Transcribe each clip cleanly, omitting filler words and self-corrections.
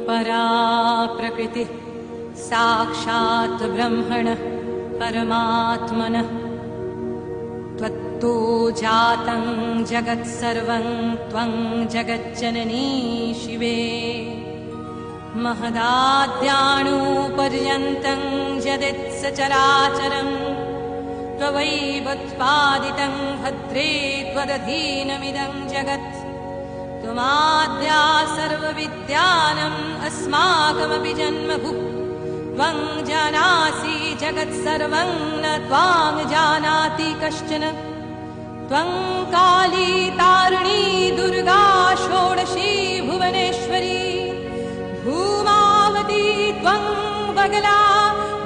परा प्रकृतिः साक्षात् ब्रह्मणः परमात्मनः त्वत्तो जातं जगत्सर्वं त्वं जगज्जननी शिवे महदाद्याणुपर्यन्तं यदित्सचराचरं त्ववैव उत्पादितं भद्रे त्वदधीनमिदं जगत् त्वमाद्या सर्वविद्यानाम् अस्माकमपि जन्मभूः त्वं जानासि जगत्सर्वं न त्वां जानाति कश्चन त्वं काली तारिणी दुर्गा षोडशी भुवनेश्वरी भूमावती त्वं बगला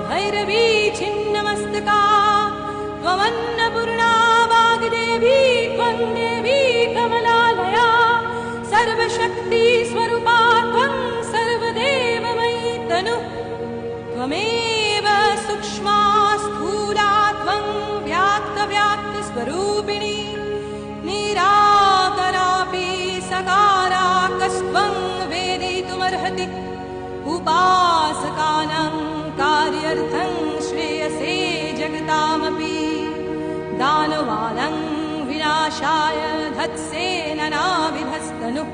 भैरवी छिन्नमस्तका त्वमन्नपूर्णा वाग्देवी त्वं देवी कमलालया सर्वशक्ति स्वरूपा त्वं सर्वदेवमयी तनुः त्वमेव सूक्ष्मा स्थूला त्वं व्याक्तव्याक्तस्वरूपिणी निराकरापि सकाराकस्त्वं वेदितुमर्हति उपासकानां कार्यार्थं श्रेयसे जगतामपि दानवानां विनाशाय धत्से नानाविधस्तनुः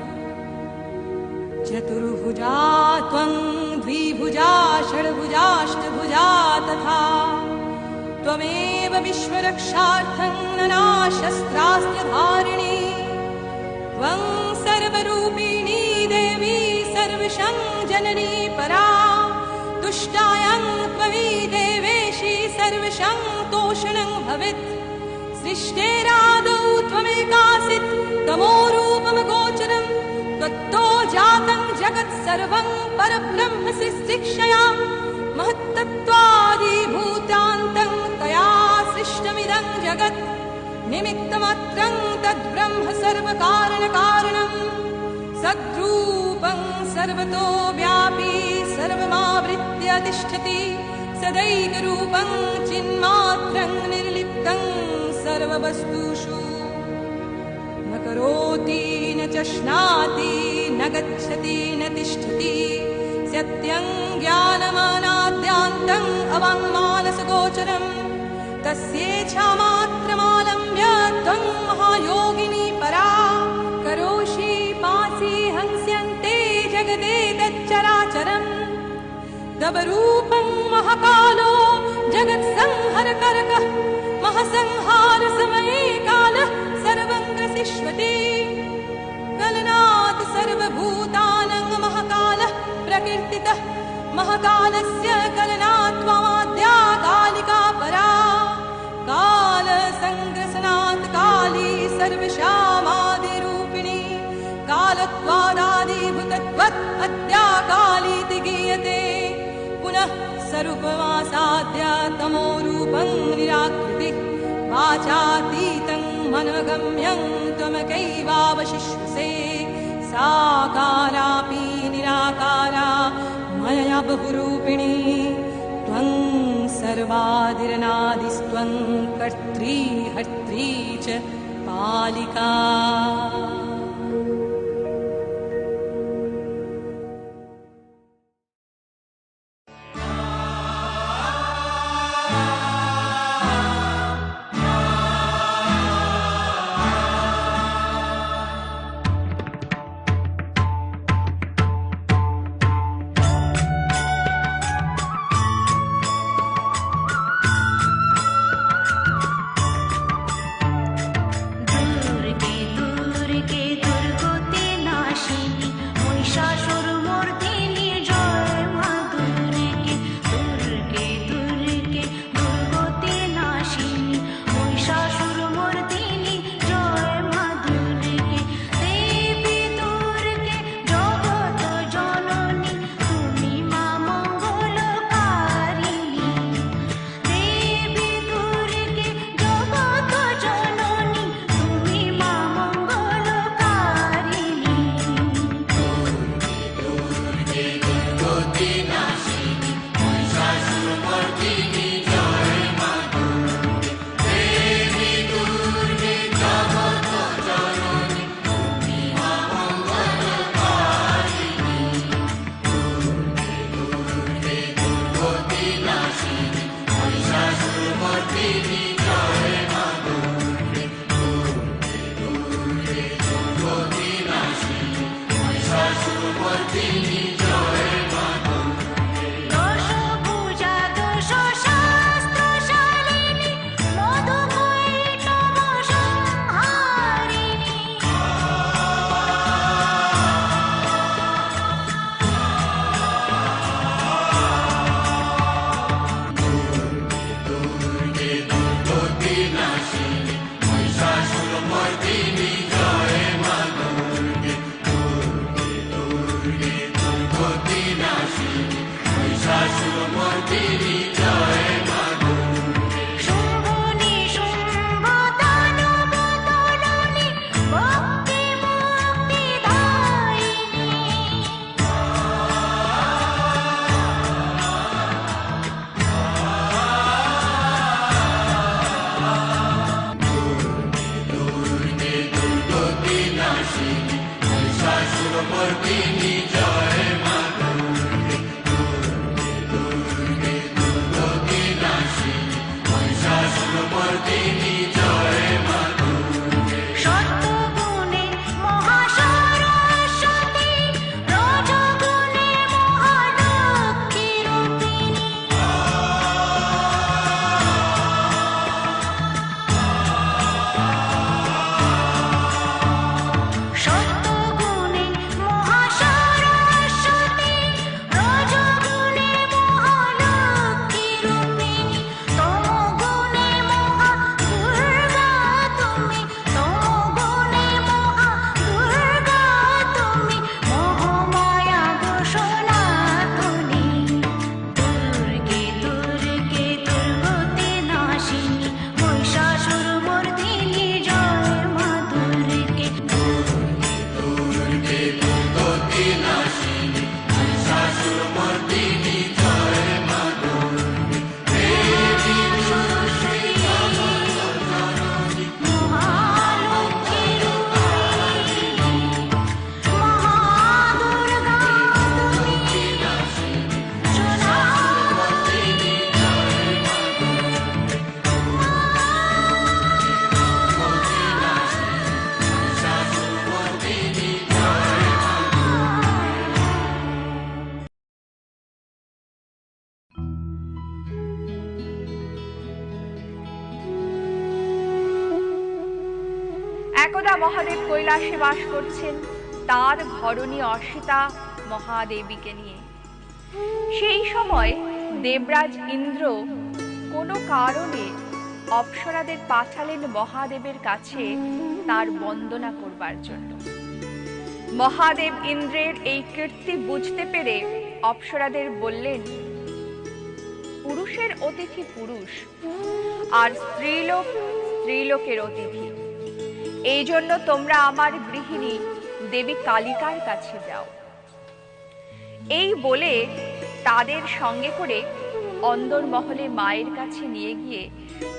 चतुर्भुजा त्वं द्विभुजा षड्भुजाष्टभुजा तथा त्वमेव विश्वरक्षार्थं नानाशस्त्रास्त्रधारिणी त्वं सर्वरूपिणी देवी सर्वशं जननी परा तुष्टायां त्वयि देवेशी सर्वशं तोषणं भवेत् सृष्टेरादौ त्वमेकासित् तमोरूपमगोचरम् त्वत्तो जातं जगत्सर्वं परब्रह्मसि शिक्षया महत्तत्त्वादिभूतान्तं तया सृष्टमिदं जगत् निमित्तमात्रं तद्ब्रह्म सर्वकारणकारणं सद्रूपं सर्वतो व्यापी सर्वमावृत्य तिष्ठति सदैकरूपं चिन्मात्रं निर्लिप्तं सर्ववस्तुषु न करोति न चश्नाति न गच्छति न तिष्ठति सत्यं ज्ञानमनाद्यान्तम् अवाङ्मानसगोचरम् तस्येच्छामात्रमालम्ब्य त्वं महायोगिनी परा करोषि पासि हंस्यन्ते जगते तच्चराचरम् तव रूपं महाकालो जगत्संहरकरकः महासंहारसमये कालः सर्वं ग्रसिष्यति कलनात् सर्वभूतानां महाकालः प्रकीर्तितः महाकालस्य कलनात् त्वमाद्या कालिका परा कालसङ्ग्रसनात् काली सर्वशामादिरूपिणी कालत्वादादिभूतत्वत् अद्या कालीति गीयते पुनः स्वरूपमासाद्य तमोरूपं निराकृतिः वाचातीतं मनोगम्यं त्वमकैवावशिष्यसे साकारापि निराकारा मया बहुरूपिणी त्वं सर्वादिरनादिस्त्वं कर्त्री हर्त्री च पालिका दूर के একদা মহাদেব কৈলাসে বাস করছেন তার ঘরণী অসিতা মহাদেবীকে নিয়ে। সেই সময় দেবরাজ ইন্দ্র কোনো কারণে অপ্সরাদের পাঠালেন মহাদেবের কাছে তার বন্দনা করবার জন্য। মহাদেব ইন্দ্রের এই কীর্তি বুঝতে পেরে অপ্সরাদের বললেন, পুরুষের অতিথি পুরুষ আর স্ত্রীলোক স্ত্রীলোকের অতিথি, এই জন্য তোমরা আমার গৃহিণী দেবী কালিকার কাছে যাও। এই বলে তাদের সঙ্গে করে অন্দরমহলে মায়ের কাছে নিয়ে গিয়ে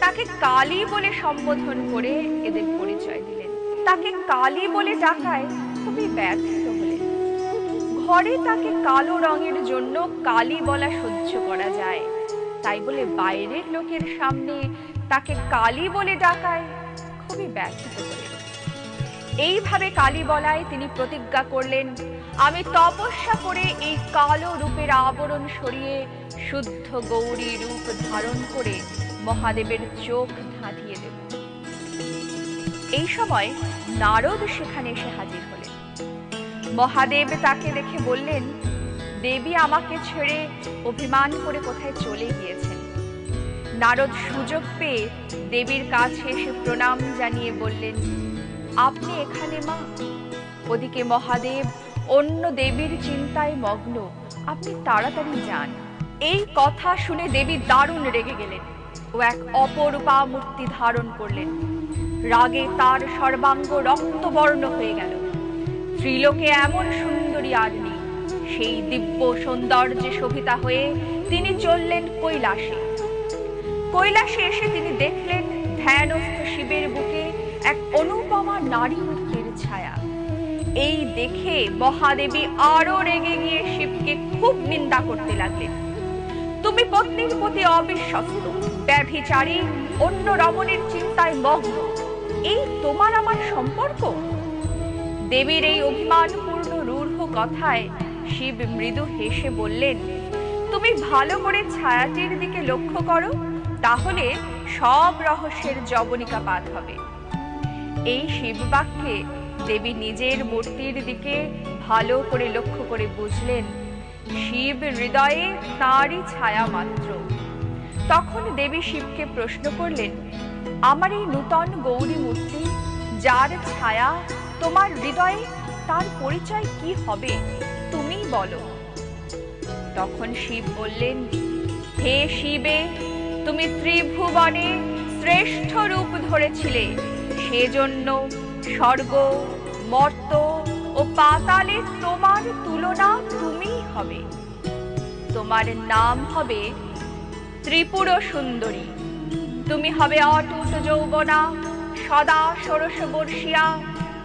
তাকে কালী বলে সম্বোধন করে এদের পরিচয় দিলেন। তাকে কালী বলে ডাকায় খুবই ব্যথিত হলেন। ঘরে তাকে কালো রঙের জন্য কালী বলা সহ্য করা যায়, তাই বলে বাইরের লোকের সামনে তাকে কালী বলে ডাকায় খুবই ব্যথিত হলেন। এইভাবে কালী বলায় তিনি প্রতিজ্ঞা করলেন, আমি তপস্যা করে এই কালো রূপের আবরণ সরিয়ে শুদ্ধ গৌরী রূপ ধারণ করে মহাদেবের চোখ ধাঁধিয়ে দেব। এই সময় নারদ সেখানে এসে হাজির হলেন। মহাদেব তাকে দেখে বললেন, দেবী আমাকে ছেড়ে অভিমান করে কোথায় চলে গিয়েছেন। নারদ সুযোগ পেয়ে দেবীর কাছে এসে প্রণাম জানিয়ে বললেন, আপনি এখানে মা? ওদিকে মহাদেব অন্য দেবীর চিন্তায় মগ্ন, আপনি তাড়াতাড়ি যান। এই কথা শুনে দেবী দারুণ রেগে গেলেন ও এক অপরূপা মূর্তি ধারণ করলেন। রাগে তার সর্বাঙ্গ রক্তবর্ণ হয়ে গেল। ত্রিলোকে এমন সুন্দরী আর নেই। সেই দিব্য সৌন্দর্যে শোভিতা হয়ে তিনি চললেন কৈলাসে। কৈলাসে এসে তিনি দেখলেন ধ্যানস্থ শিবের বুকে এক অনুপমা নারী মূর্তির ছায়া। এই দেখে মহাদেবী আরো রেগে গিয়ে শিবকে খুব নিন্দা করতে লাগলেন। তুমি পত্নীর প্রতি অবিশ্বস্ত, ব্যভিচারী, অন্য রমণীর চিন্তায় মগ্ন, এই তোমার আমার সম্পর্ক? দেবীর এই অভিমানপূর্ণ রূঢ় কথায় শিব মৃদু হেসে বললেন, তুমি ভালো করে ছায়াটির দিকে লক্ষ্য করো, তাহলে সব রহস্যের জবনিকাপাত হবে। এই শিব বাক্যে দেবী নিজের মূর্তির দিকে ভালো করে লক্ষ্য করে বুঝলেন শিব হৃদয়ে তাঁরই ছায়া মাত্র। তখন দেবী শিবকে প্রশ্ন করলেন, আমার এই নূতন গৌরী মূর্তি যার ছায়া তোমার হৃদয়ে, তার পরিচয় কি হবে? তুমিই বলো। তখন শিব বললেন, হে শিবে, তুমি ত্রিভুবনে শ্রেষ্ঠ রূপ ধরেছিলে, সেজন্য স্বর্গ, মর্ত ও পাতালে তোমার তুলনা তুমিই হবে। তোমার নাম হবে ত্রিপুর সুন্দরী। তুমি হবে অটুট যৌবনা, সদা ষোড়শ বর্ষিয়া,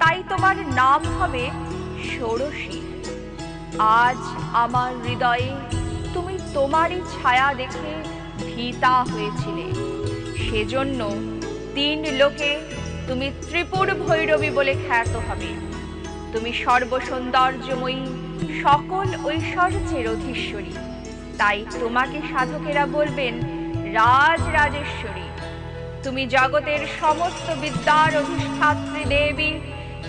তাই তোমার নাম হবে ষোড়শী। আজ আমার হৃদয়ে তুমি তোমারই ছায়া দেখে ভীতা হয়েছিলে, সেজন্য 3 লোকে তুমি ত্রিপুর ভৈরবী বলে খ্যাত হবে। তুমি সর্বসৌন্দর্যময়ী, সকল ঐশ্বর্যের অধীশ্বরী, তাই তোমাকে সাধকেরা বলবেন রাজরাজেশ্বরী। তুমি জগতের সমস্ত বিদ্যার অধিষ্ঠাত্রী দেবী,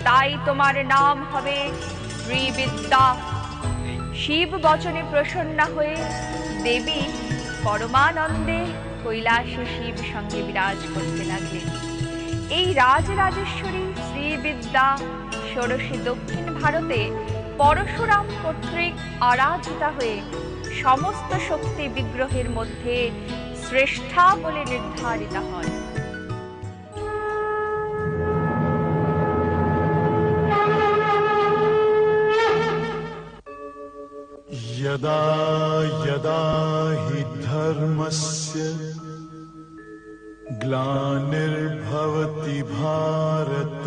তাই তোমার নাম হবে শ্রীবিদ্যা। শিব বচনে প্রসন্না হয়ে দেবী পরমানন্দে কৈলাসে শিব সঙ্গে বিরাজ করতে লাগলেন। এই রাজরাজেশ্বরী শ্রীবিদ্যা ষোড়শী দক্ষিণ ভারতে পরশুরাম কর্তৃক আরাধিতা হয়ে সমস্ত শক্তি বিগ্রহের মধ্যে শ্রেষ্ঠা বলে নির্ধারিত হন। यदा यदा हि धर्मस्य ग्लानिर्भवति भारत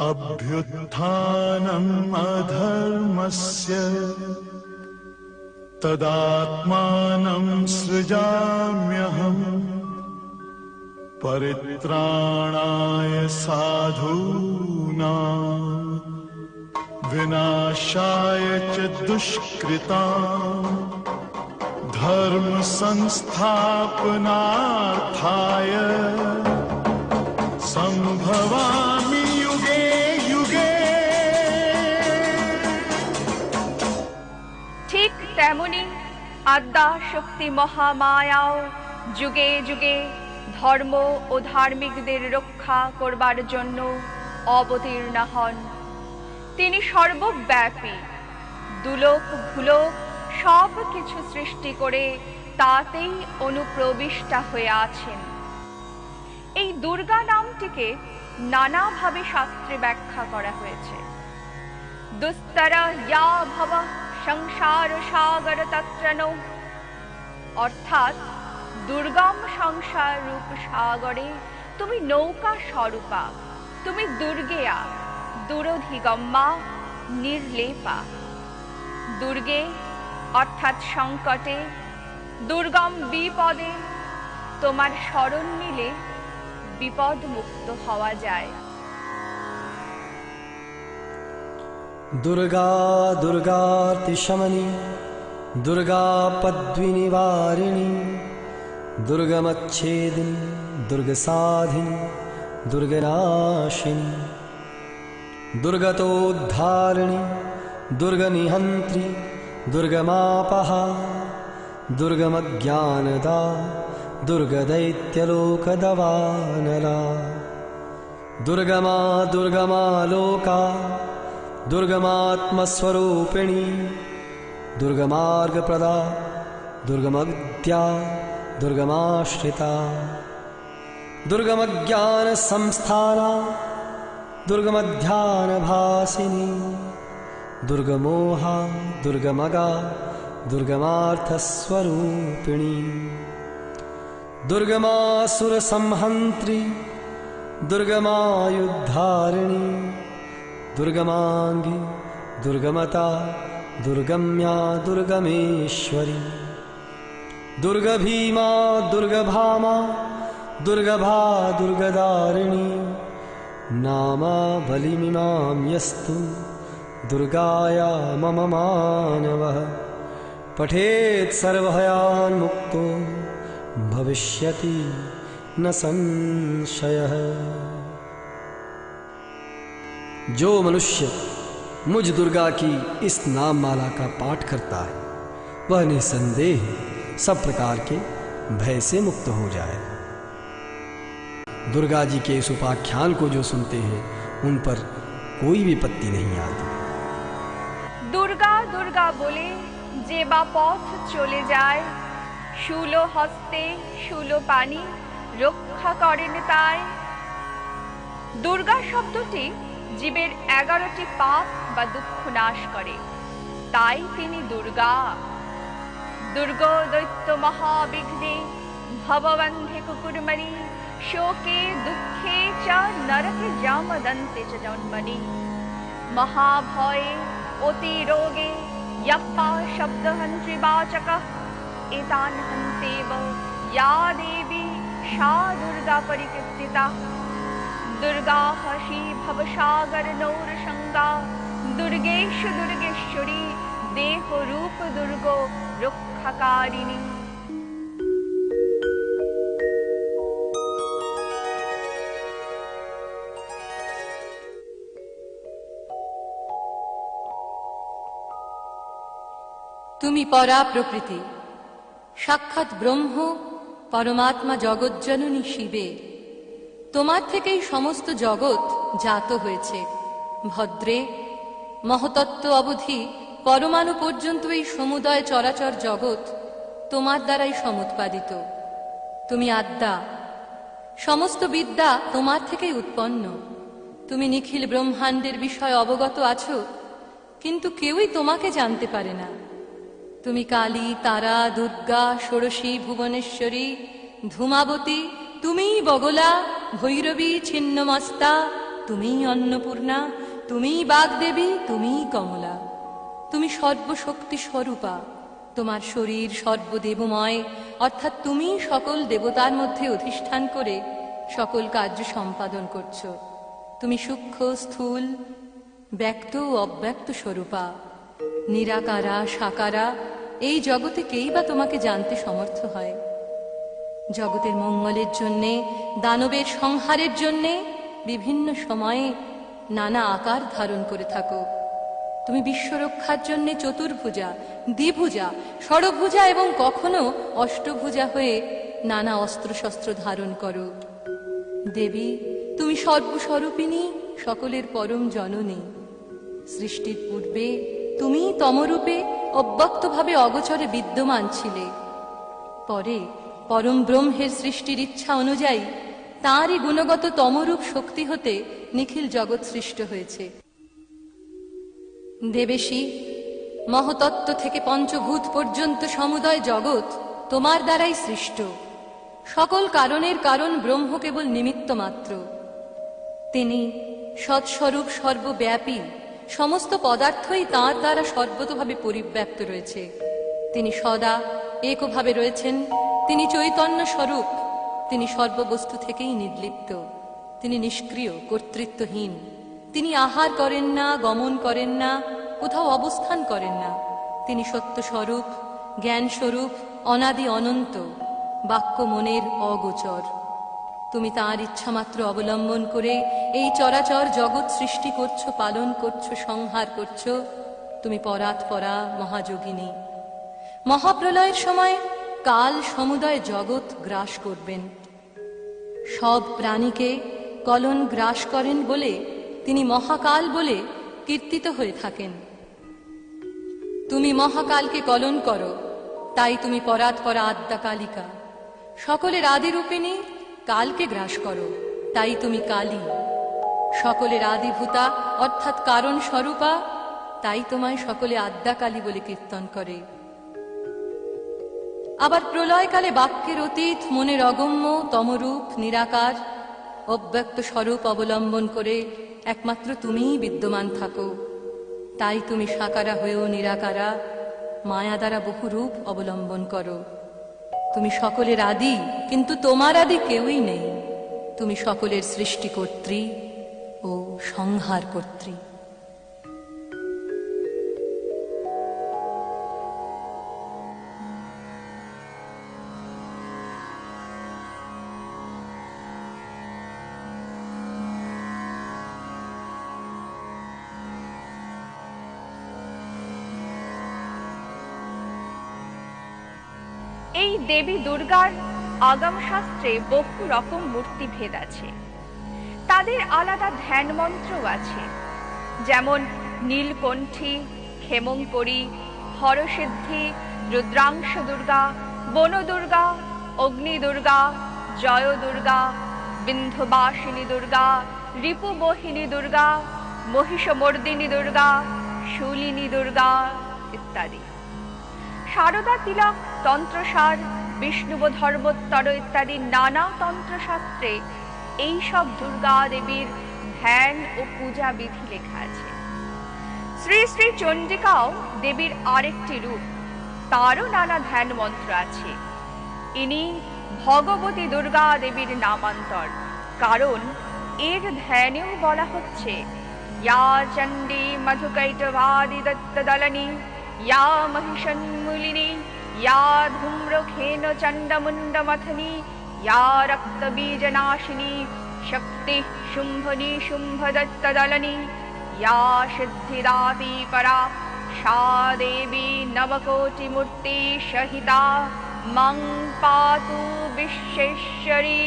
अभ्युत्थानम् अधर्मस्य तदात्मानं सृजाम्यहम् परित्राणाय साधूनां विनाशाय च दुष्कृतां धर्म संस्थापनार्थाय संभवामि युगे युगे। ঠিক তেমনি আদ্যা শক্তি মহামায়াও যুগে যুগে ধর্ম ও ধার্মিকদের রক্ষা করবার জন্য অবতীর্ণ হন। তিনি সর্বব্যাপী, দুলোক ভুলোক সব কিছু সৃষ্টি করে তাতেই অনুপ্রবিষ্টা হয়ে আছেন। এই দুর্গা নামটিকে নানাভাবে শাস্ত্রে ব্যাখ্যা করা হয়েছে। দুস্তর ইয়া ভব সংসার সাগর তত্র নৌ, অর্থাৎ দুর্গম সংসার রূপ সাগরে তুমি নৌকা স্বরূপা, তুমি দুর্গেয়া, দুরধিগম্মা, নির্লেপা। দুর্গে অর্থাৎ সংকটে, দুর্গম বিপদে তোমার শরণ নিলে বিপদ মুক্ত হওয়া যায়। दुर्गा दुर्गातिशमनी, दुर्गापद्विनिवारिणी, दुर्गमच्छेदिनी, दुर्गसाधिनी, दुर्गनाशिनी, दुर्गतोद्धारिणी, दुर्गनिहन्त्री, दुर्गमापहा, दुर्गमज्ञानदा, दुर्गदैत्यलोकदवानला, दुर्गमा दुर्गमालोका, दुर्गमात्मस्वरूपिणी, दुर्गमार्गप्रदा, दुर्गमविद्या, दुर्गमाश्रिता, दुर्गमज्ञानसंस्थाना, दुर्गमध्यानभासिनी, दुर्गमोहा, दुर्गमगा, दुर्गमार्थस्वरूपिणी, दुर्गमासुरसंहन्त्री, दुर्गमायुद्धारिणी, दुर्गमांगी, दुर्गमता, दुर्गम्या, दुर्गमेश्वरी, दुर्गभीमा, दुर्गभामा, दुर्गभा, दुर्गदारिणी, नामा बलिमिमां यस्तु दुर्गाया मम मानवः पठेत् सर्वभयान् मुक्तो भविष्यति न संशयः। जो मनुष्य मुझ दुर्गा की इस नाम माला का पाठ करता है वह निसंदेह सब प्रकार के भय से मुक्त हो जाए। दुर्गा जी के इस उपाख्यान को जो सुनते हैं उन पर कोई विपत्ति नहीं आती। दुर्गा दुर्गा দুর্গা বলে যে বা পথ চলে যায়, শূল হস্তে শূল পানি রক্ষা করেন তাই। দুর্গা শব্দটি জীবের 11টি পাপ বা দুঃখ নাশ করে, তাই তিনি দুর্গা। দুর্গো দৈত্য মহাবিঘ্নে ভববন্ধে কুকুরমণি, শোকে দুঃখে চ নরকে জামদন্তে চ জন্মনি, মহাভয়ে অতি রোগে यप्पा शब्दहन्त्री वाचकः एतान् हन्तेव या देवी सा दुर्गा परिकीर्तिता। दुर्गा हसी भवसागर नौरसंगा, दुर्गेषु दुर्गेश्वरी देह रूप दुर्गो रक्षाकारिणी। তুমি পরা প্রকৃতি, সাক্ষাৎ ব্রহ্ম পরমাত্মা জগজ্জননী শিবে। তোমার থেকেই সমস্ত জগৎ জাত হয়েছে। ভদ্রে মহতত্ত্ব অবধি পরমাণু পর্যন্ত এই সমুদয় চরাচর জগৎ তোমার দ্বারাই সমুৎপাদিত। তুমি আদ্যা, সমস্ত বিদ্যা তোমার থেকেই উৎপন্ন। তুমি নিখিল ব্রহ্মাণ্ডের বিষয় অবগত আছো, কিন্তু কেউই তোমাকে জানতে পারে না। তুমি কালী, তারা, দুর্গা, ষোড়শী, ভুবনেশ্বরী, ধূমাবতী, তুমিই বগলা, ভৈরবী, ছিন্নমস্তা, তুমিই অন্নপূর্ণা, তুমিই বাগদেবী, তুমিই কমলা। তুমি সর্বশক্তি স্বরূপা। তোমার শরীর সর্বদেবময়, অর্থাৎ তুমিই সকল দেবতার মধ্যে অধিষ্ঠান করে সকল কার্য সম্পাদন করছো। তুমি সূক্ষ্ম, স্থূল, ব্যক্ত ও অব্যক্ত স্বরূপা, নিরাকারা, সাকারা। এই জগতে কেই বা তোমাকে জানতে সমর্থ হয়? জগতের মঙ্গলের জন্যে, দানবের সংহারের জন্যে বিভিন্ন সময়ে নানা আকার ধারণ করে থাকো। তুমি বিশ্বরক্ষার জন্যে চতুর্ভুজা, দ্বিভুজা, ষড়ভুজা এবং কখনো অষ্টভুজা হয়ে নানা অস্ত্রশস্ত্র ধারণ করো। দেবী, তুমি সর্বস্বরূপিণী, সকলের পরম জননী। সৃষ্টির পূর্বে তুমি তমরূপে অব্যক্তভাবে অগোচরে বিদ্যমান ছিলে। পরে পরম ব্রহ্মের সৃষ্টির ইচ্ছা অনুযায়ী তাঁরই গুণগত তমরূপ শক্তি হতে নিখিল জগৎ সৃষ্ট হয়েছে। দেবেশী, মহতত্ত্ব থেকে পঞ্চভূত পর্যন্ত সমুদয় জগৎ তোমার দ্বারাই সৃষ্ট। সকল কারণের কারণ ব্রহ্ম কেবল নিমিত্ত মাত্র। তিনি সৎস্বরূপ, সর্বব্যাপী। সমস্ত পদার্থই তাঁর দ্বারা সর্বতোভাবে পরিব্যাপ্ত রয়েছে। তিনি সদা একভাবে রয়েছেন। তিনি চৈতন্য স্বরূপ। তিনি সর্ববস্তু থেকেই নির্লিপ্ত। তিনি নিষ্ক্রিয়, কর্তৃত্বহীন। তিনি আহার করেন না, গমন করেন না, কোথাও অবস্থান করেন না। তিনি সত্য স্বরূপ, জ্ঞান স্বরূপ, অনাদি অনন্ত, বাক্য মনের অগোচর। তুমি তাঁর ইচ্ছামাত্র অবলম্বন করে এই চরাচর জগৎ সৃষ্টি করছো, পালন করছো, সংহার করছো। তুমি পরাৎপরা মহাযোগিনী। মহাপ্রলয়ের সময় কাল সমুদয় জগৎ গ্রাস করবেন। সব প্রাণীকে কলন গ্রাস করেন বলে তিনি মহাকাল বলে কীর্তিত হয়ে থাকেন। তুমি মহাকালকে কলন করো, তাই তুমি পরাৎপরা আদ্যা কালিকা। সকলের আদিরূপিণী, কালকে গ্রাস করো, তাই তুমি কালী। সকলের আদিভূতা অর্থাৎ কারণ স্বরূপা, তাই তোমায় সকলে আদ্যা কালী বলে কীর্তন করে। আবার প্রলয়কালে বাক্যের অতীত, মনের অগম্য, তমরূপ, নিরাকার, অব্যক্ত স্বরূপ অবলম্বন করে একমাত্র তুমিই বিদ্যমান থাকো। তাই তুমি সাকারা হয়েও নিরাকারা, মায়া দ্বারা বহু রূপ অবলম্বন করো। তুমি সকলের আদি, কিন্তু তোমার আদি কেউই নেই। তুমি সকলের সৃষ্টিকর্ত্রী ও সংহারকর্ত্রী। এই দেবী দুর্গার আগাম শাস্ত্রে বহু রকম মূর্তি ভেদ আছে। তাদের আলাদা ধ্যান মন্ত্র আছে, যেমন নীলকণ্ঠী, ক্ষেমঙ্করী, হরসিদ্ধি, রুদ্রাংশ দুর্গা, বন দুর্গা, অগ্নি দুর্গা, জয় দুর্গা, বিন্ধ্যবাসিনী দুর্গা, রিপুবহিনী দুর্গা, মহিষমর্দিনী দুর্গা, শূলিনী দুর্গা ইত্যাদি। শারদা তিলক, তন্ত্রসার, বিষ্ণুব ধর্মোত্তর ইত্যাদি নানা তন্ত্রশাস্ত্রে এই সব দুর্গা দেবীর ধ্যান ও পূজা বিধি লেখা আছে। শ্রী শ্রী চণ্ডিকাও দেবীর আরেকটি রূপ, তারও নানা ধ্যান মন্ত্র আছে। ইনি ভগবতী দুর্গা দেবীর নামান্তর, কারণ এর ধ্যানেও বলা হচ্ছে ইয়া চণ্ডী মধুকৈটভাদি দত্তদলনী, ইয়া মহিষন্মূলিনী, ইয়া ধূম্রক্ষেন চণ্ডমুণ্ডমথনী, ইয়া রক্তবীজনাশিনী, শক্তি শুম্ভনী শুম্ভদত্তদলনী, या सिद्धिदाती परा सा देवी नवकोटिमूर्ति सहिता मं पातु विश्वेश्वरी।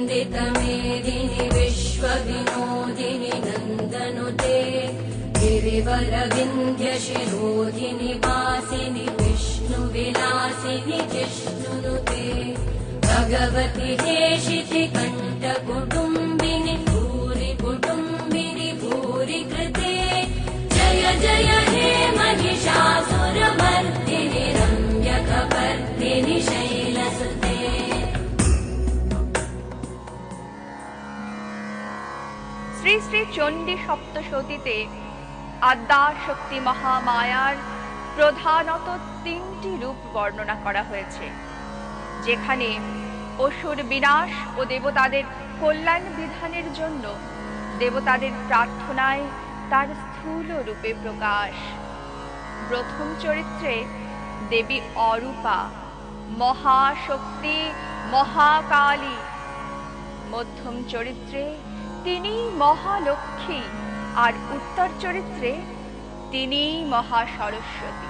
नन्दितमेदिनि विश्वविनोदिनि नन्दनुते गिरिवरविन्ध्यशिरोधिनि वासिनि विष्णुविलासिनि जिष्णुनुते भगवति हेशिति कण्ठकुटुम्बिनि भूरि कुटुम्बिनि भूरि कृते जय जय हे महिषासुरमर्दिनि रम्यकपर्दिनि शैलसुते। শ্রী শ্রী চণ্ডী সপ্তশতীতে আদ্যা শক্তি মহামায়ার প্রধানত তিনটি রূপ বর্ণনা করা হয়েছে, যেখানে অসুর বিনাশ ও দেবতাদের কল্যাণ বিধানের জন্য দেবতাদের প্রার্থনায় তার স্থূল রূপে প্রকাশ। প্রথম চরিত্রে দেবী অরূপা, মহাশক্তি, মহাকালী। মধ্যম চরিত্রে তিনি মহালক্ষ্মী, আর উত্তর চরিত্রে তিনি মহাসরস্বতী।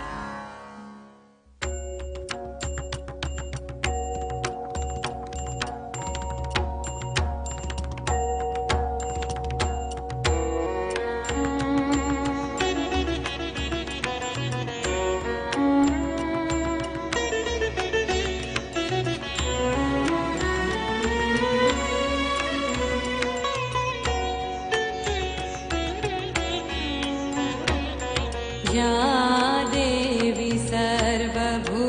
या देवी सर्वभूतेषु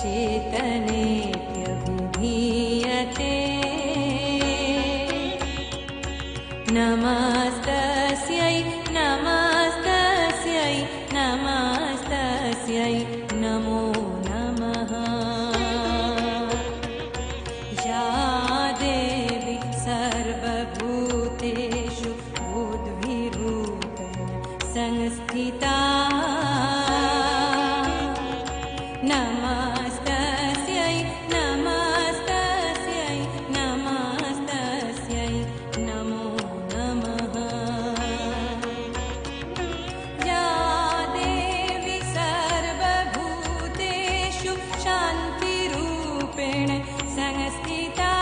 चेतनेत्यभिधीयते नमस्तस्यै नमस्तस्यै नमस्तस्यै नमो नमः। या देवी सर्वभूतेषु बुद्धिरूपेण संस्थिता नमस्तस्यै नमस्तस्यै नमस्तस्यै नमो नमः। या देवी सर्वभूतेषु शान्तिरूपेण संस्थिता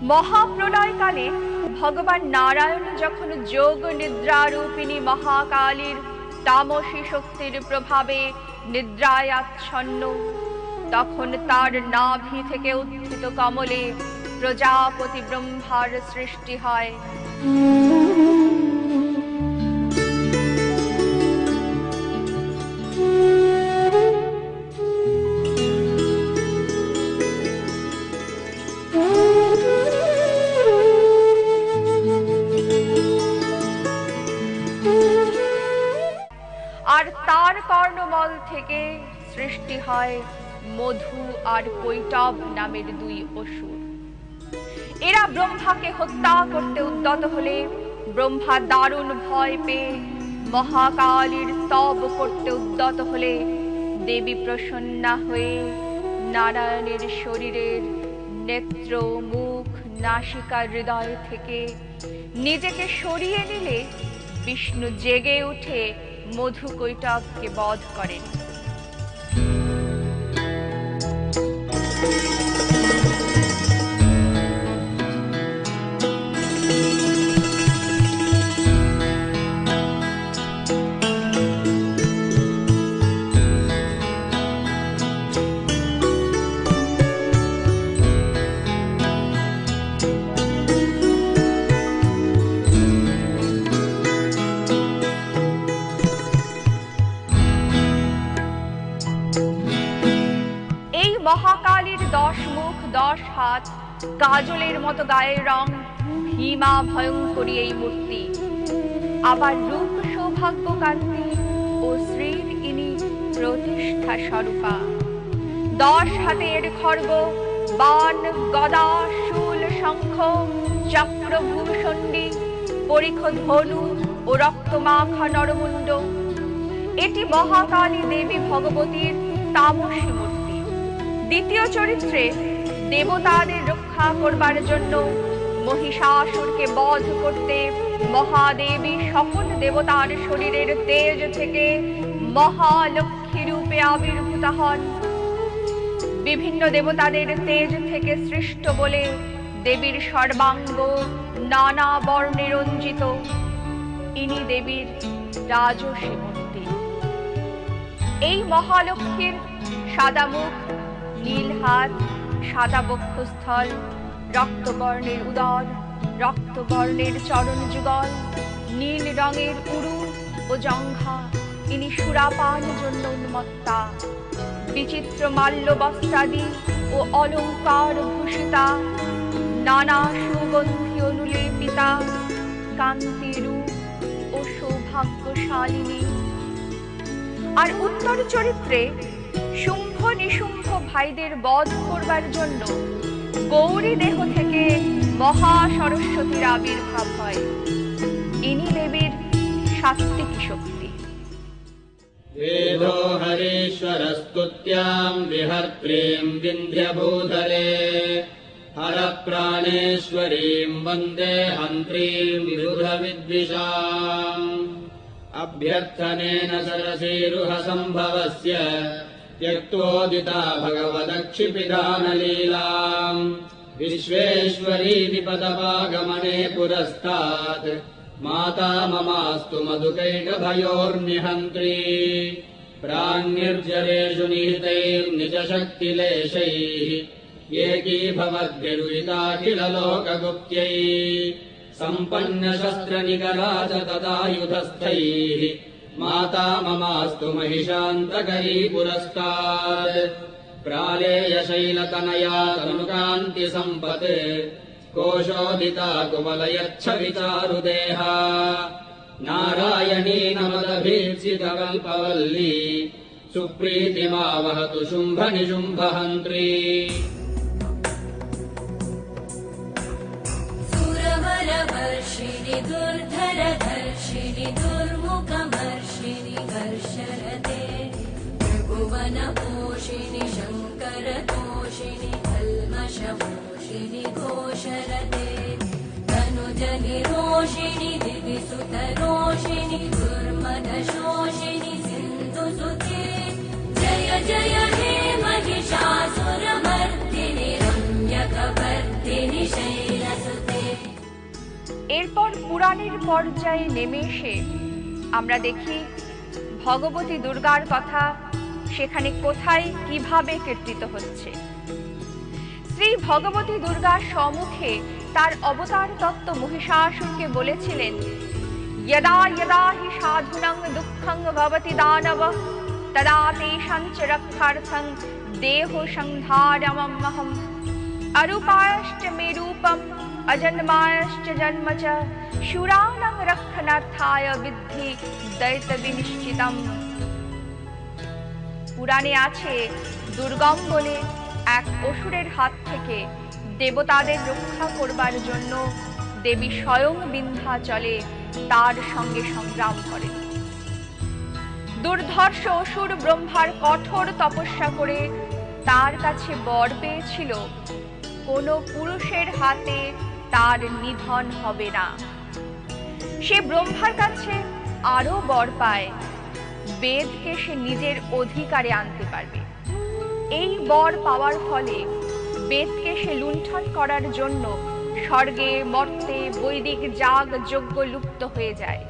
মহাপ্রলয়কালে ভগবান নারায়ণ যখন যোগ নিদ্রারূপিণী মহাকালীর তামসী শক্তির প্রভাবে নিদ্রায় আচ্ছন্ন, তখন তার নাভি থেকে উত্থিত কমলে প্রজাপতি ব্রহ্মার সৃষ্টি হয়। আর তার কর্ণমল থেকে সৃষ্টি হয় মধু আর কৈটব নামের দুই অসুর। এরা ব্রহ্মাকে হত্যা করতে উদ্যত হলে ব্রহ্মা দারুণ ভয় পেয়ে মহাকালীর স্তব করতে উদ্যত হলে দেবী প্রসন্না হয়ে নারায়ণের শরীরের নেত্র, মুখ, নাসিকা, হৃদয় থেকে নিজেকে সরিয়ে নিলে বিষ্ণু জেগে উঠে মধু কৈটবকে বধ করেন। মহাকালীর 10 মুখ 10 হাত, কাজলের মতো গায়ের রং, ভীমা ভয়ঙ্করী এই মূর্তি। আবার রূপ, সৌভাগ্য, কান্তি ও শ্রীর ইনি প্রতিষ্ঠা স্বরূপা। 10 হাতের খড়গ, বাণ, গদা, শূল, শঙ্খ, চক্র, ভূষণ্ডী, পরিখ, ধনু ও রক্তমাখা নরমুণ্ড। এটি মহাকালী দেবী ভগবতীর তামসী মূর্তি। দ্বিতীয় চরিত্রে দেবতাদের রক্ষা করবার জন্য মহিষাসুরকে বধ করতে মহাদেবী সকল দেবতার শরীরের তেজ থেকে মহালক্ষ্মী রূপে আবির্ভূত হন। বিভিন্ন দেবতাদের তেজ থেকে সৃষ্ট বলে দেবীর সর্বাঙ্গ নানা বর্ণে রঞ্জিত। ইনি দেবীর রাজসী মূর্তি। এই মহালক্ষ্মীর সাদা মুখ, নীল হাত, সাদা বক্ষস্থল, রক্তবর্ণের উদর, রক্তবর্ণের চরণ যুগল, নীল রঙের উরু ও জঙ্ঘা। ইনি সুরাপান জন্য উন্মত্তা। বিচিত্র মাল্য বস্ত্রাদি ও অলঙ্কার ভূষিতা, নানা সুগন্ধি অনুলেপিতা, কান্তি রূপ ও সৌভাগ্যশালিনী। আর উত্তর চরিত্রে শুম্ভ নিশুম্ভ ভাইদের বধ করবার জন্য গৌরী দেহ থেকে মহা সরস্বতীর আবির্ভাব হয়। ইনি দেবীর সাত্ত্বিকী শক্তি। वेदो हरेश्वरस्तुत्यां विहर्त्रीं विन्ध्यभूधरे हरप्राणेश्वरीं वन्दे हन्त्रीं विबुधविद्विषाम् अभ्यर्थनेन सरसीरुहसम्भवस्य त्यक्तोदिता भगवदक्षिपिदानलीलाम् विश्वेश्वरीति पदपागमने पुरस्तात् माता ममास्तु मधुकैटभयोर्निहन्त्री प्राण्निर्जरेषु निहितैर्निजशक्तिलेशैः एकीभवद्भिरुहिताखिललोकगुप्त्यै सम्पन्नशस्त्रनिकरा च तदायुधस्थैः माता ममास्तु महिषान्तकरी पुरस्तात् प्रालेयशैलतनया तनुकान्तिसम्पत् कोशोदिता कुवलयच्छविचारुदेहा नारायणी नमदभीप्सितकल्पवल्ली सुप्रीतिमावहतु शुम्भनिशुम्भहन्त्री सुरवरवर्षिणि दुर्धरधर्षिणि दुर्मुखमर्षिणि घर्षरते त्रिभुवनपोषिणि शङ्करतोषिणि कल्मषमोषिणि घोषरते तनुजनिरोषिणि दिविसुतरोषिणि दुर्मदशोषिणि सिन्धुसुते जय जय हे महिषासुरमर्दिनि रम्यकवर्दिनि शैल এরপর পুরাণের পর্যায়ে নেমে এসে আমরা দেখি ভগবতী দুর্গার কথা সেখানে কোথায় কিভাবে কীর্তিত হচ্ছে। শ্রী ভগবতী দুর্গার সম্মুখে তার অবতার তত্ত্ব মহিষাসুরকে বলেছিলেন, यदा यदा हि साधूनां दुःखं भवति दानवः तदा तेषां च रक्षार्थं देहो संधारमहम् अरूपायश्च मे रूपम् अजन्मायश्च जन्म च शूराणां रक्षणार्थाय विद्धि दैत्यविनिश्चितम्। পুরাণে আছে দুর্গম বলে এক অসুরের হাত থেকে দেবতাদের রক্ষা করবার জন্য দেবী স্বয়ং বিন্ধ্যাচলে তার সঙ্গে সংগ্রাম করেন। দুর্ধর্ষ অসুর ব্রহ্মার কঠোর তপস্যা করে তার কাছে বর পেয়েছিল কোনো পুরুষের হাতে তার নিধন হবে না। সে ব্রহ্মার কাছে আরো বর পায়, বেদকে সে নিজের অধিকারে আনতে পারবে। এই বর পাওয়ার ফলে বেদকে সে লুণ্ঠন করার জন্য স্বর্গে মর্তে বৈদিক যাগ যজ্ঞ লুপ্ত হয়ে যায়।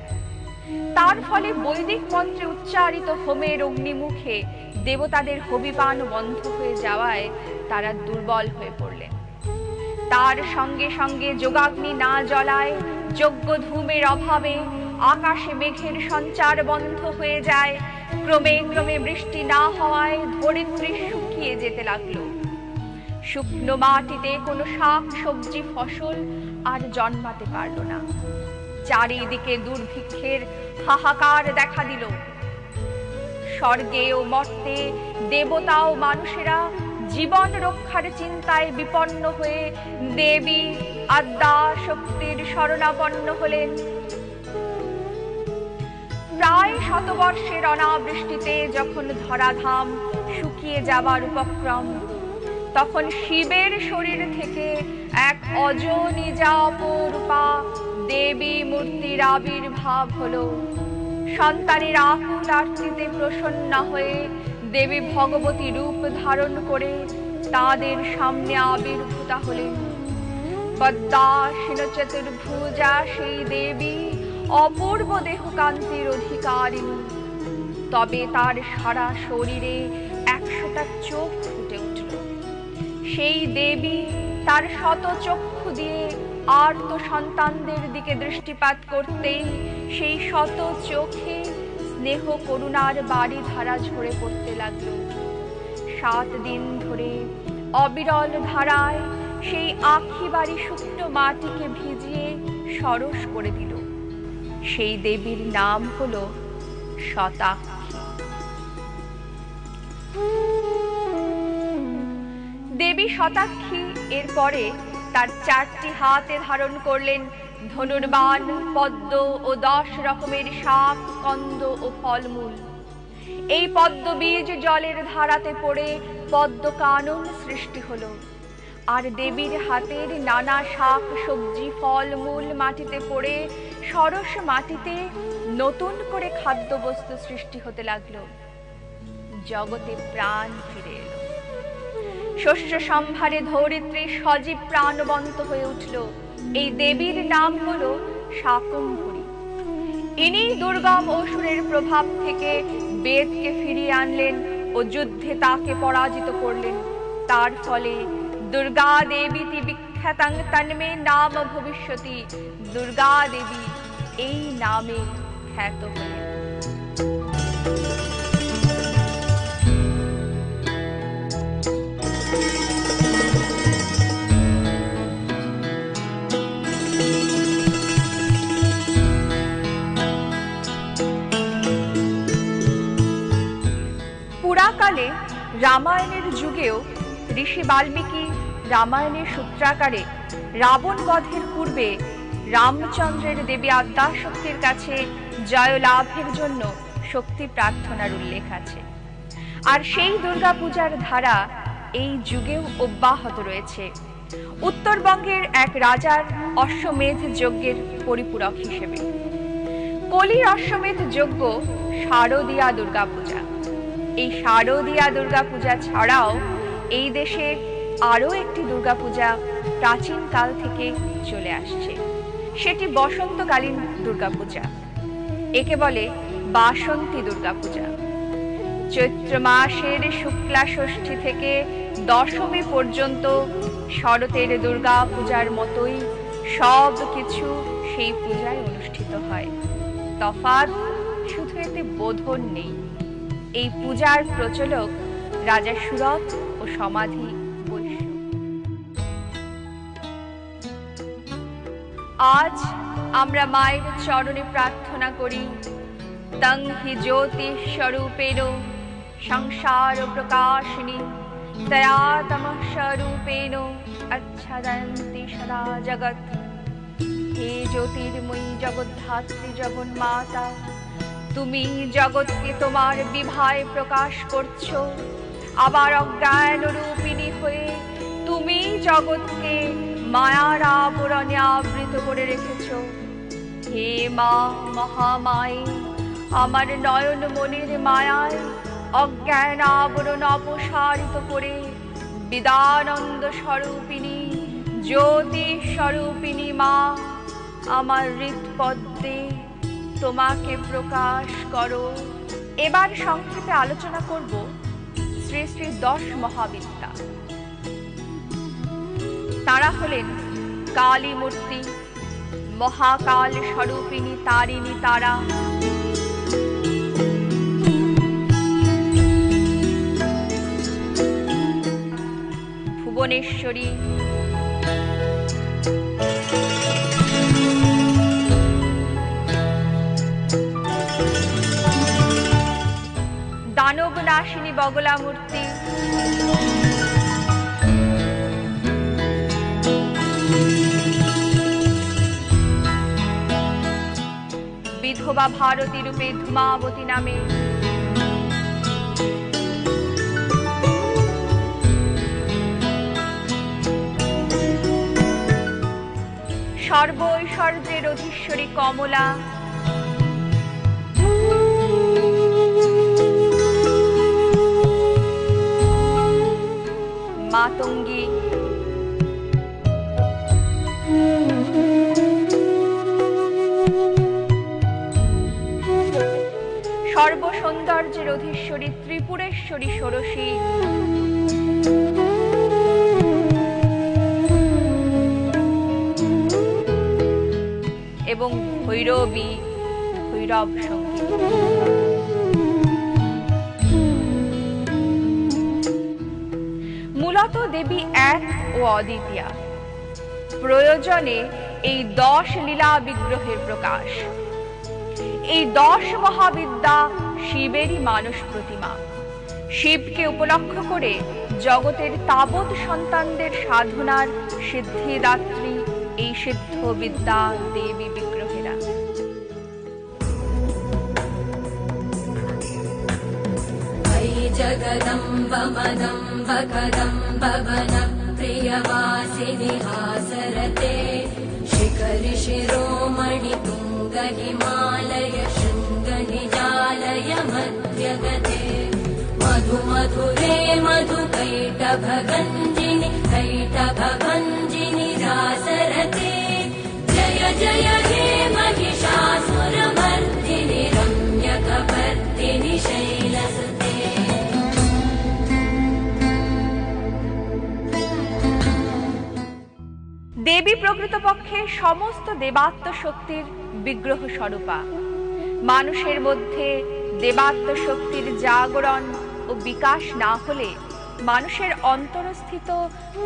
তার ফলে বৈদিক মন্ত্রে উচ্চারিত হোমের অগ্নিমুখে দেবতাদের হবিপান বন্ধ হয়ে যাওয়ায় তারা দুর্বল হয়ে পড়লেন। তার সঙ্গে সঙ্গে যোগাগ্নি না জ্বলায় যজ্ঞ ধূমের অভাবে আকাশে মেঘের সঞ্চার বন্ধ হয়ে যায়। ক্রমে ক্রমে বৃষ্টি না হওয়ায় ধরিত্রী শুকিয়ে যেতে লাগলো। শুকনো মাটিতে কোনো শাক সবজি ফসল আর জন্মাতে পারল না। চারিদিকে দুর্ভিক্ষের হাহাকার দেখা দিল। স্বর্গে ও মর্তে দেবতা ও মানুষেরা জীবন রক্ষার চিন্তায় বিপন্ন হয়ে দেবী আদ্যা শক্তির শরণাপন্ন হলেন। প্রায় শতবর্ষের অনাবৃষ্টিতে যখন ধরাধাম শুকিয়ে যাবার উপক্রম, তখন শিবের শরীর থেকে এক অজনিজা অপরূপা দেবী মূর্তির আবির্ভাব হলো। সন্তানের আকুল আর্তিতে প্রসন্ন হয়ে দেবী ভগবতী রূপ ধারণ করে তাদের সামনে আবির্ভূতা হলেন। পদ্মাসীন চতুর্ভুজা সেই দেবী অপূর্ব দেহকান্তির অধিকারিণী। তবে তার সারা শরীরে 100টা চোখ ফুটে উঠল। সেই দেবী তার শত চক্ষু দিয়ে আর্ত সন্তানদের দিকে দৃষ্টিপাত করতেই সেই শত চোখে স্নেহ করুণার বাড়ি ধারা ঝরে পড়তে লাগলো। 7 দিন ধরে অবিরল ধারায় সেই আখি বাড়ি শুকনো মাটিকে ভিজিয়ে সরস করে দিল। সেই দেবীর নাম হলো শতাক্ষী। দেবী শতাক্ষী এরপরে তার 4টি হাতে ধারণ করলেন ধনুর্বাণ, পদ্ম ও 10 রকমের শাক, কন্দ ও ফলমূল। এই পদ্ম বীজ জলের ধারাতে পড়ে পদ্ম কানন সৃষ্টি হলো। আর দেবীর হাতের নানা শাক সবজি ফলমূল মাটিতে পড়ে সরস মাটিতে নতুন করে খাদ্যবস্তু সৃষ্টি হতে লাগলো। জগতে প্রাণ ফিরে এলো। শস্য সম্ভারে ধরিত্রী সজীব প্রাণবন্ত হয়ে উঠল। এই দেবীর নাম হলো শাকম্ভরী। ইনি দুর্গম অসুরের প্রভাব থেকে বেদকে ফিরিয়ে আনলেন ও যুদ্ধে তাকে পরাজিত করলেন। তার ফলে দুর্গা দেবীতি বিখ্যাতাং তন্মে নাম ভবিষ্যতি। দুর্গা দেবী এই নামে খ্যাত হলেন। পুরাকালে রামায়ণের যুগেও ঋষি বাল্মীকি রামায়ণের সূত্রাকারে রাবণ বধের পূর্বে রামচন্দ্রের দেবী আদ্যাশক্তির কাছে জয় লাভের জন্য শক্তি প্রার্থনার উল্লেখ আছে। আর সেই দুর্গাপূজার ধারা এই যুগেও অব্যাহত রয়েছে। উত্তরবঙ্গের এক রাজার অশ্বমেধ যজ্ঞের পরিপূরক হিসেবে কলির অশ্বমেধ যজ্ঞ শারদীয়া দুর্গাপূজা। এই শারদীয়া দুর্গাপূজা ছাড়াও এই দেশে আরো একটি দুর্গাপূজা প্রাচীন কাল থেকে চলে আসছে। সেটি বসন্তকালীন দুর্গাপূজা। একে বলে বাসন্তী দুর্গাপূজা। চৈত্র মাসের শুক্লা ষষ্ঠী থেকে দশমী পর্যন্ত শরতের দুর্গা পূজার মতোই সব কিছু সেই পূজায় অনুষ্ঠিত হয়। তফাৎ শুধু এতে বোধন নেই। এই পূজার প্রচলক রাজা সুরত ও সমাধি বৈশ্য। আজ আমরা মায়ের চরণে প্রার্থনা করি, তং হি জ্যোতি স্বরূপেণ সংসার প্রকাশিনী তয়া তমঃ স্বরূপেণ আচ্ছাদন্তি সদা জগৎ। হে জ্যোতির্ময়ী জগদ্ধাত্রী জগন্মাতা, তুমি জগৎকে তোমার বিভায় প্রকাশ করছো, আবার অজ্ঞান রূপিণী হয়ে তুমি জগৎকে মায়ার আবরণে আবৃত করে রেখেছো। হে মা মহামায়ে, আমার নয়ন মনের মায়ায় অজ্ঞান আবরণ অপসারিত করে বিদানন্দ স্বরূপিণী জ্যোতি স্বরূপিণী মা, আমার হৃৎপদ্মে তোমাকে প্রকাশ করো। এবার সংক্ষেপে আলোচনা করব শ্রী শ্রী 10 মহাবিদ্যা। তারা হলেন কালী মূর্তি, মহাকাল স্বরূপিণী তারিণী তারা, ভুবনেশ্বরী, দানব নাশিনী বগলা মূর্তি, বিধবা ভারতী রূপে ধূমাবতী নামে, সর্বৈশ্বর্যের অধীশ্বরী কমলা, মাতঙ্গী, সর্বসৌন্দর্যের অধীশ্বরী ত্রিপুরেশ্বরী ষোড়শী, এবং ভৈরবী ভৈরব সঙ্গী। মূলত দেবী এক ও অদ্বিতীয়া। প্রয়োজনে এই 10 লীলা বিগ্রহের প্রকাশ। এই 10 মহাবিদ্যা শিবেরই মানস প্রতিমা। শিবকে উপলক্ষ করে জগতের তাবৎ সন্তানদের সাধনার সিদ্ধিদাত্রী এই সিদ্ধ বিদ্যা দেবী বিগ্রহেরা। जगदम्ब मदम्ब कदम्ब वन प्रियवासिनि हासरते शिखरि शिरोमणि तुङ्ग हिमालय शृङ्ग निजालय मध्यगते मधु मधुरे मधु कैटभगञ्जिनि कैटभगञ्जिनि रासरते जय जय हे महिषासुरमर्दिनि रम्यकपर्दिनि शैलसुते। দেবী প্রকৃতপক্ষে সমস্ত দেবাত্ম শক্তির বিগ্রহ স্বরূপা। মানুষের মধ্যে দেবাত্ম শক্তির জাগরণ ও বিকাশ না হলে মানুষের অন্তরস্থিত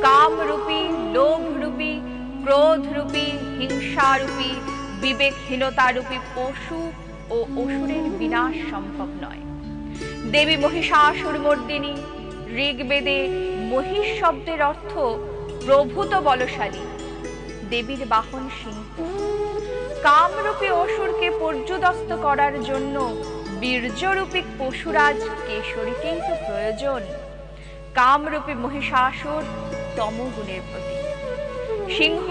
কামরূপী, লোভরূপী, ক্রোধরূপী, হিংসারূপী, বিবেকহীনতারূপী পশু ও অসুরের বিনাশ সম্ভব নয়। দেবী মহিষাসুরমর্দিনী। ঋগ্বেদে মহিষ শব্দের অর্থ প্রভূত বলশালী। দেবীর বাহন সিংহ। কামরূপী অসুরকে পর্যুদস্ত করার জন্য বীর্যরূপী পশুরাজ কেশরীকেই তো প্রয়োজন। কামরূপী মহিষাসুর তমগুণের প্রতীক, সিংহ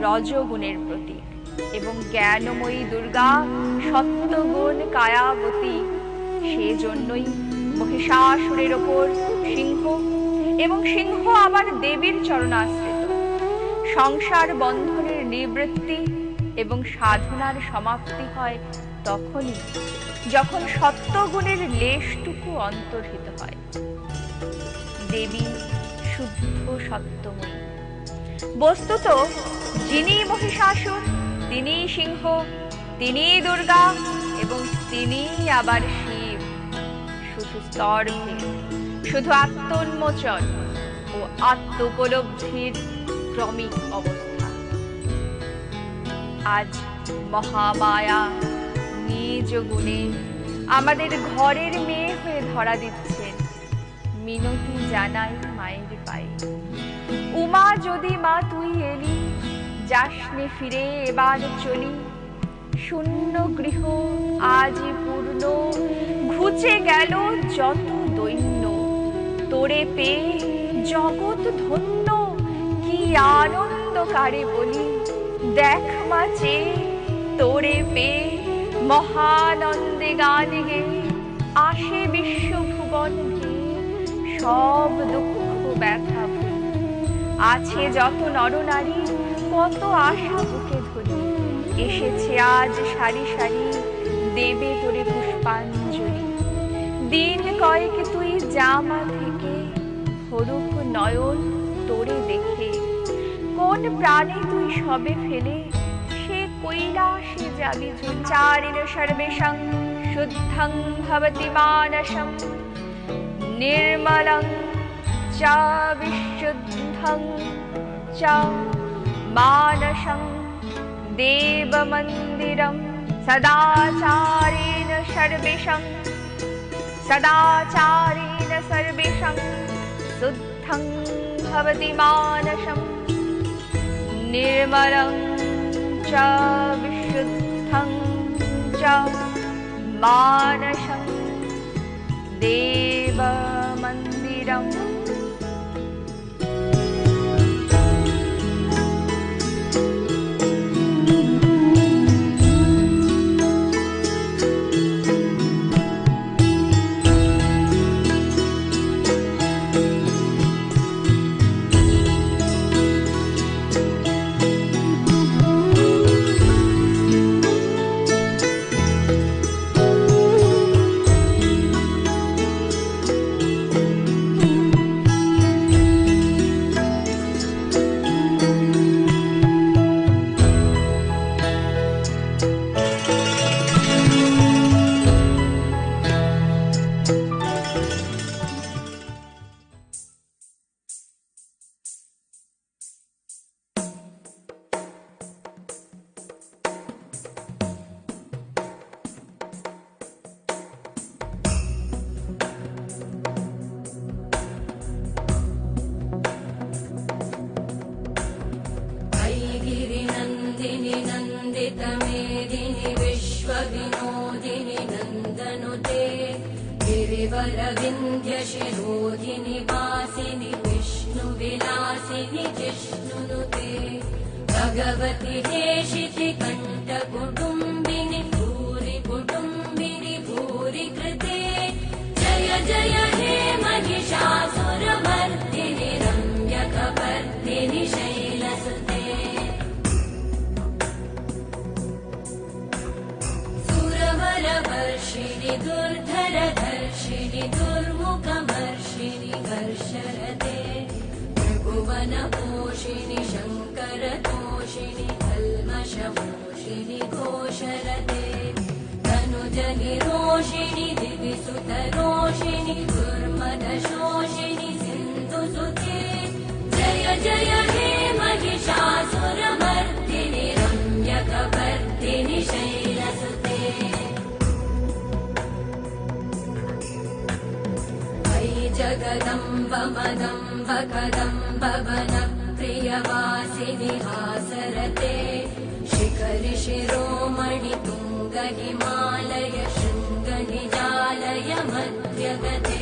রজগুণের প্রতীক এবং জ্ঞানময়ী দুর্গা সত্যগুণ কায়াবতী। সেজন্যই মহিষাসুরের ওপর সিংহ, এবং সিংহ আবার দেবীর চরণাশ্রিত। সংসার বন্ধনের নিবৃত্তি এবং সাধনার সমাপ্তি হয় তখনই যখন সত্যগুণের লেশটুকু অন্তর্হিত হয়। দেবী শুদ্ধ সত্যময়ী। বস্তুত যিনি মহিষাসুর, তিনি সিংহ, তিনি দুর্গা এবং তিনি আবার শিব। শুধু স্তরভেদ, শুধু আত্মোন্মোচন ও আত্মোপলব্ধির ক্রমিক অবস্থা। আজ মহামায়া নিজ গুণে আমাদের ঘরের মেয়ে হয়ে ধরা দিচ্ছেন। মিনতি জানাই মায়ের পায়ে, উমা যদি মা তুই এলি, যাসনে ফিরে এবার চলি। শূন্য গৃহ আজই পূর্ণ, ঘুচে গেল যত দৈন্য। তোরে পেয়ে জগৎ ধন্য, কি আনন্দ কারে বলি। দেখ মা চেয়ে তোরে পেয়ে মহানন্দে গান গে, আসে বিশ্বভুবন ভেয়ে সব দুঃখ ব্যথা ভুলি। আছে যত নরনারী, কত আশা বুকে ধরি। এসেছে আজ সারি সারি, দেবে তোরে পুষ্পাঞ্জলি। দিন কয়েক তুই জামা থেকে, হরুক নয়ন তোরে দেখে। কোন প্রাণে তুই সবে ফেলে, সে কৈলাসে যাবি ঝুলি। চারিণ সর্বেষাং শুদ্ধং ভবতি মানসম, নির্মলং চ বিশুদ্ধং চ মানসং দেবমন্দিরম। সদাচারেণ সর্বেষাং, সদাচারেণ সর্বেষাং শুদ্ধং ভবতি মানসম, নির্মলং চ বিশুদ্ধং চ মানসং দেবমন্দিরম। नन्दितमेदिनि विश्वविनोदिनि नन्दनुते गिरिवरविन्ध्यशिरोधिनि वासिनि विष्णुविलासिनि जिष्णुनुते भगवति हेशिति कण्ठकुटुम्बिनि भूरि कुटुम्बिनि भूरि कृते जय जय हे महिषासुरमर्दिनि रम्यकपर्दिनि शैलसुते वर्षिणि दुर्धरधर्षिणि दुर्मुखमर्षिणि घर्षरते त्रिभुवनपोषिणि शङ्करतोषिणि कल्मषमोषिणि घोषरते तनुजनिरोषिणि दिविसुतरोषिणि दुर्मदशोषिणि सिन्धुसुते जय जय हे महिषासुरमर्दिनि रम्यकपर्दिनि शैलसुते जगदम्ब मदम्ब कदम्ब वनप्रियवासिनि हासरते शिखरि शिरोमणि तुङ्ग हिमालय शृङ्ग निजालय मध्यगते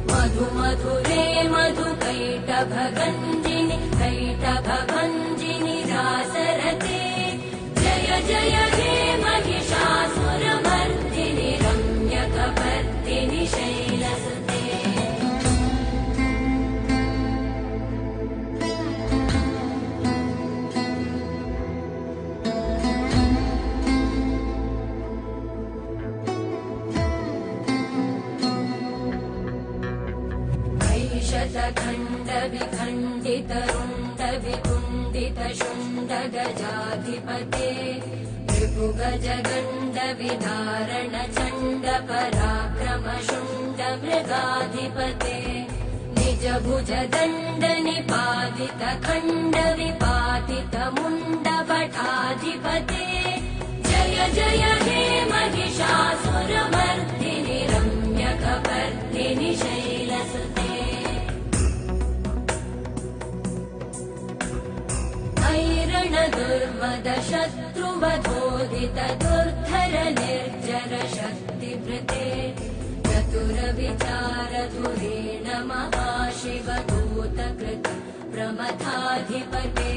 मधु मधुरे मधु कैटभगञ्जिनि कैटभभञ्जिनि रासरते जय जय हे महिषासुरमर्दिनि रम्यकपर्दिनि शैलसुते खण्ड विखण्डित रुण्ड विकुण्डित शुण्ड गजाधिपते भृगुगज गण्ड विदारण चण्ड पराक्रम शुण्ड मृगाधिपते निज भुज दण्ड निपातित खण्ड विपातित मुण्ड भटाधिपते जय जय हे महिषासुरमर्दिनि रम्यकपर्दिनि शैलसुते ऐरण दुर्मद शत्रुवधोदित दुर्धर निर्जर शक्तिभृते चतुर विचार धुरेण महाशिवदूतकृत प्रमथाधिपते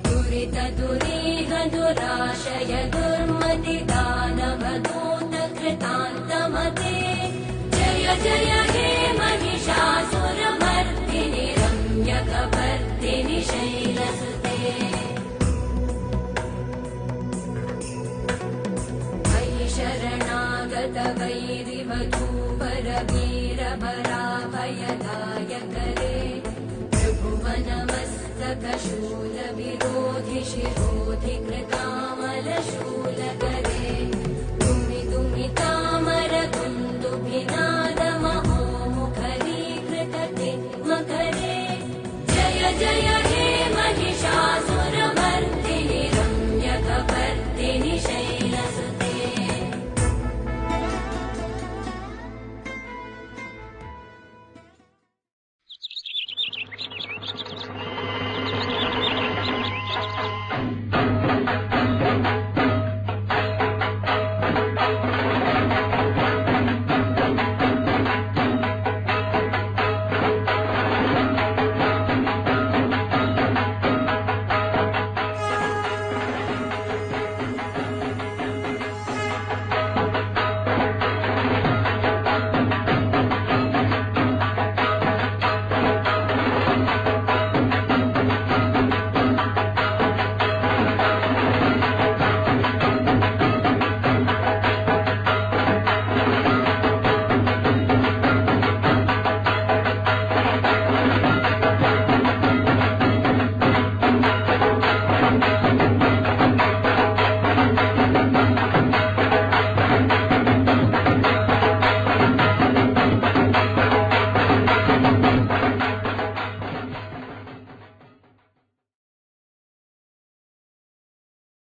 दुरित दुरीह दुराशय दुर्मति दानवदूत कृतान्तमते जय जय हे महिषासुरमर्दिनि रम्यकपर्दिनि शैलसुते मयि शरणागत वैरिवधूवर वीरभराभयदायकरे त्रिभुवनमस्तक शूल विरोधि शिरोधि कृतामल शूल